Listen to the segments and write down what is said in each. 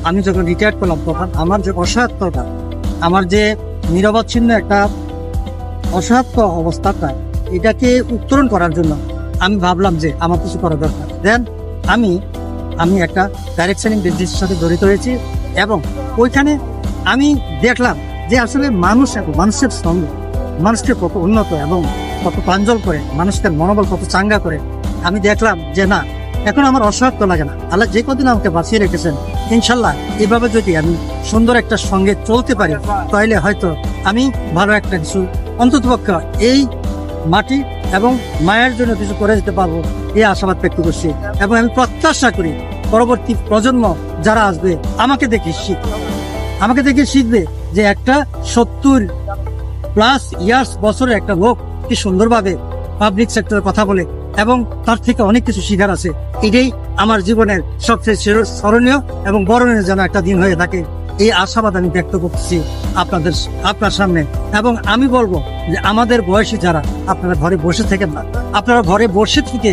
আমি যখন রিটায়ার করলাম তখন আমার যে অসহায়তা, আমার যে নিরবচ্ছিন্ন একটা অসহায়ত্ব অবস্থাটা, এটাকে উত্তরণ করার জন্য আমি ভাবলাম যে আমার কিছু করা দরকার। দেন আমি একটা ডাইরেকশনিং বিজনেসের সাথে জড়িত হয়েছি এবং ওইখানে আমি দেখলাম যে আসলে মানুষ এবং মানুষের সঙ্গে মানুষকে কত উন্নত এবং কত প্রাঞ্জল করে, মানুষের মনোবল কত চাঙ্গা করে। আমি দেখলাম যে না, এখন আমার অসহায়ত্ব লাগে না। আল্লাহ যে কদিন আমাকে বাঁচিয়ে রেখেছেন, ইনশাল্লাহ এভাবে যদি আমি সুন্দর একটা সঙ্গে চলতে পারি, তাহলে হয়তো আমি ভালো একটা কিছু অন্ততপক্ষে এই মাটি এবং মায়ের জন্য কিছু করে দিতে পারবো, এই আশাবাদ ব্যক্ত করছি। এবং আমি প্রত্যাশা করি পরবর্তী প্রজন্ম যারা আসবে আমাকে দেখে শিখবে যে একটা 70+ ইয়ার্স বছরের একটা লোক কি সুন্দরভাবে পাবলিক সেক্টরের কথা বলে এবং তার থেকে অনেক কিছু শিখার আছে। এটাই আমার জীবনের সবচেয়ে স্মরণীয় এবং বরণীয় যেন একটা দিন হয়ে থাকে, এই আশাবাদ আমি ব্যক্ত করছি আপনার সামনে। এবং আমি বলবো যে আমাদের বয়সী যারা, আপনারা ঘরে বসে থাকেন না, আপনারা ঘরে বসে থেকে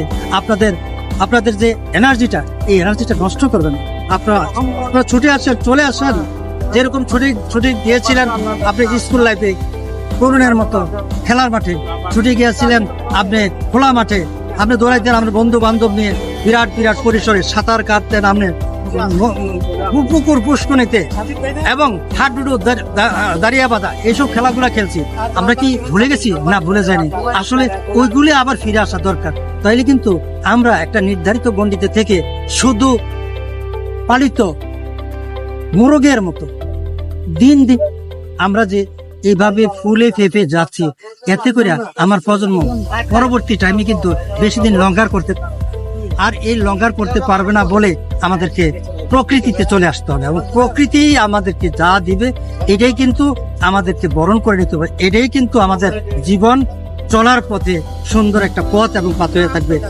আপনাদের যে এনার্জিটা, এই এনার্জিটা নষ্ট করবেন না। আপনারা ছুটে আসেন, চলে আসেন। যেরকম ছুটি দিয়েছিলেন আপনি স্কুল লাইফে, তরুণের মতো খেলার মাঠে ছুটি গিয়েছিলেন, আপনি খোলা মাঠে আপনি দৌড়াইতেন, আপনার বন্ধু বান্ধব নিয়ে বিরাট পরিসরে সাঁতার কাটতেন, আপনি পুকুর পুষ্কনিতে এবং হাডুডু দাঁড়িয়ে বাঁধা এইসব খেলাগুলা খেলছি। আমরা কি ভুলে গেছি? না, ভুলে যায়নি। আসলে ওইগুলি আবার ফিরে আসা দরকার। তাইলে কিন্তু আমরা একটা নির্ধারিত গণ্ডিতে থেকে শুধু পালিত মোরগের মতো দিন আমরা যে এইভাবে ফুলে ফেপে যাচ্ছি, এতে করে আমার প্রজন্ম পরবর্তী টাইমে কিন্তু বেশি দিন লঙ্ঘার করতে পারবে না বলে আমাদেরকে প্রকৃতিতে চলে আসতে হবে এবং প্রকৃতি আমাদেরকে যা দিবে এটাই কিন্তু আমাদেরকে বরণ করে নিতে হবে। এটাই কিন্তু আমাদের জীবন চলার পথে সুন্দর একটা পথ এবং পাথ হয়ে থাকবে।